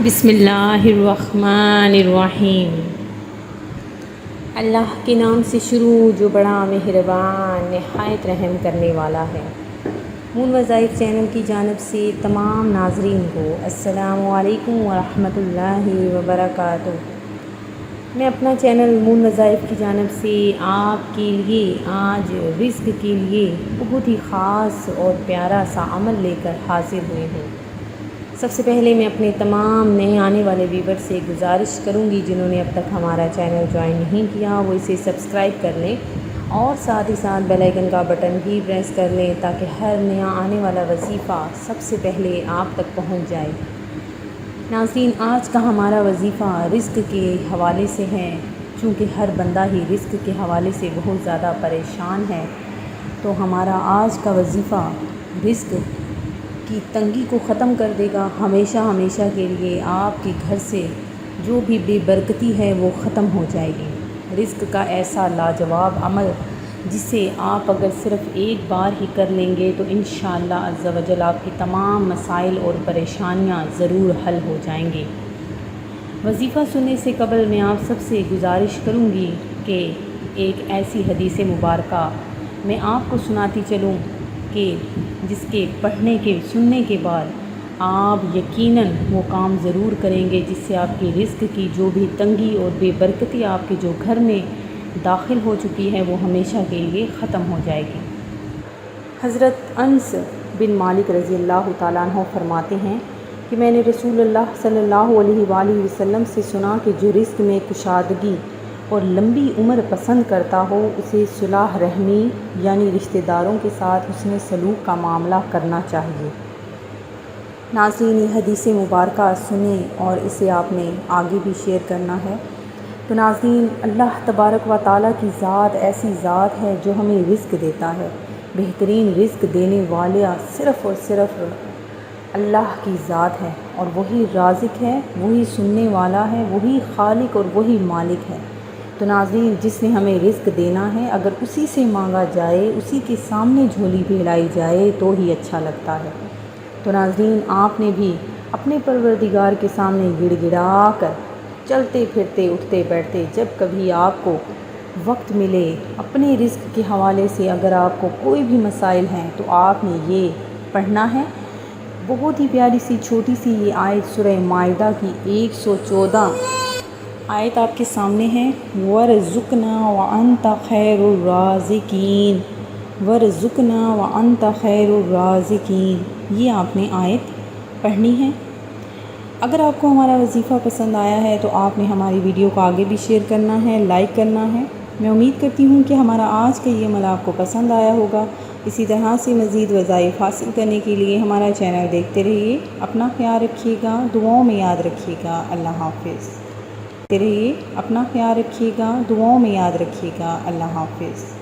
بسم اللہ الرحمن الرحیم۔ اللہ کے نام سے شروع جو بڑا مہربان نہایت رحم کرنے والا ہے۔ مون وظائف چینل کی جانب سے تمام ناظرین کو السلام علیکم ورحمۃ اللہ وبرکاتہ۔ میں اپنا چینل مون وظائف کی جانب سے آپ کے لیے آج رزق کے لیے بہت ہی خاص اور پیارا سا عمل لے کر حاضر ہوئی ہوں۔ سب سے پہلے میں اپنے تمام نئے آنے والے ویور سے گزارش کروں گی جنہوں نے اب تک ہمارا چینل جوائن نہیں کیا وہ اسے سبسکرائب کر لیں اور ساتھ ہی ساتھ بیل آئیکن کا بٹن بھی پریس کر لیں تاکہ ہر نیا آنے والا وظیفہ سب سے پہلے آپ تک پہنچ جائے۔ ناظرین، آج کا ہمارا وظیفہ رزق کے حوالے سے ہے۔ چونکہ ہر بندہ ہی رزق کے حوالے سے بہت زیادہ پریشان ہے، تو ہمارا آج کا وظیفہ رزق کی تنگی کو ختم کر دے گا۔ ہمیشہ کے لیے آپ کے گھر سے جو بھی بے برکتی ہے وہ ختم ہو جائے گی۔ رزق کا ایسا لاجواب عمل جسے آپ اگر صرف ایک بار ہی کر لیں گے تو انشاءاللہ عز و جل آپ کی تمام مسائل اور پریشانیاں ضرور حل ہو جائیں گی۔ وظیفہ سننے سے قبل میں آپ سب سے گزارش کروں گی کہ ایک ایسی حدیث مبارکہ میں آپ کو سناتی چلوں کہ جس کے پڑھنے کے سننے کے بعد آپ یقیناً وہ کام ضرور کریں گے جس سے آپ کی رزق کی جو بھی تنگی اور بے برکتی آپ کے جو گھر میں داخل ہو چکی ہے وہ ہمیشہ کے لیے ختم ہو جائے گی۔ حضرت انس بن مالک رضی اللہ تعالیٰ عنہ فرماتے ہیں کہ میں نے رسول اللہ صلی اللہ علیہ وآلہ وسلم سے سنا کہ جو رزق میں کشادگی اور لمبی عمر پسند کرتا ہو اسے صلح رحمی یعنی رشتہ داروں کے ساتھ حسن سلوک کا معاملہ کرنا چاہیے۔ ناظرین، یہ حدیث مبارکہ سنیں اور اسے آپ نے آگے بھی شیئر کرنا ہے۔ تو ناظرین، اللہ تبارک و تعالیٰ کی ذات ایسی ذات ہے جو ہمیں رزق دیتا ہے۔ بہترین رزق دینے والا صرف اور صرف اللہ کی ذات ہے، اور وہی رازق ہے، وہی سننے والا ہے، وہی خالق اور وہی مالک ہے۔ تو ناظرین، جس نے ہمیں رزق دینا ہے اگر اسی سے مانگا جائے، اسی کے سامنے جھولی پھیلائی جائے تو ہی اچھا لگتا ہے۔ تو ناظرین، آپ نے بھی اپنے پروردگار کے سامنے گڑ گڑا کر چلتے پھرتے اٹھتے بیٹھتے جب کبھی آپ کو وقت ملے اپنے رزق کے حوالے سے اگر آپ کو کوئی بھی مسائل ہیں تو آپ نے یہ پڑھنا ہے۔ بہت ہی پیاری سی چھوٹی سی یہ آیت سورہ مائدہ کی 114 آیت آپ کے سامنے ہے۔ وَارْزُقْنَا وَأَنْتَ خَيْرُ الرَّازِقِينَ، وَارْزُقْنَا وَأَنْتَ خَيْرُ الرَّازِقِينَ، یہ آپ نے آیت پڑھنی ہے۔ اگر آپ کو ہمارا وظیفہ پسند آیا ہے تو آپ نے ہماری ویڈیو کو آگے بھی شیئر کرنا ہے، لائک کرنا ہے۔ میں امید کرتی ہوں کہ ہمارا آج کا یہ عمل آپ کو پسند آیا ہوگا۔ اسی طرح سے مزید وظائف حاصل کرنے کے لیے ہمارا چینل دیکھتے رہیے۔ اپنا خیال رکھیے گا، دعاؤں میں یاد رکھیے گا۔ اللہ حافظ۔ دیکھتے رہیے، اپنا خیال رکھیے گا، دعاؤں میں یاد رکھیے گا۔ اللہ حافظ۔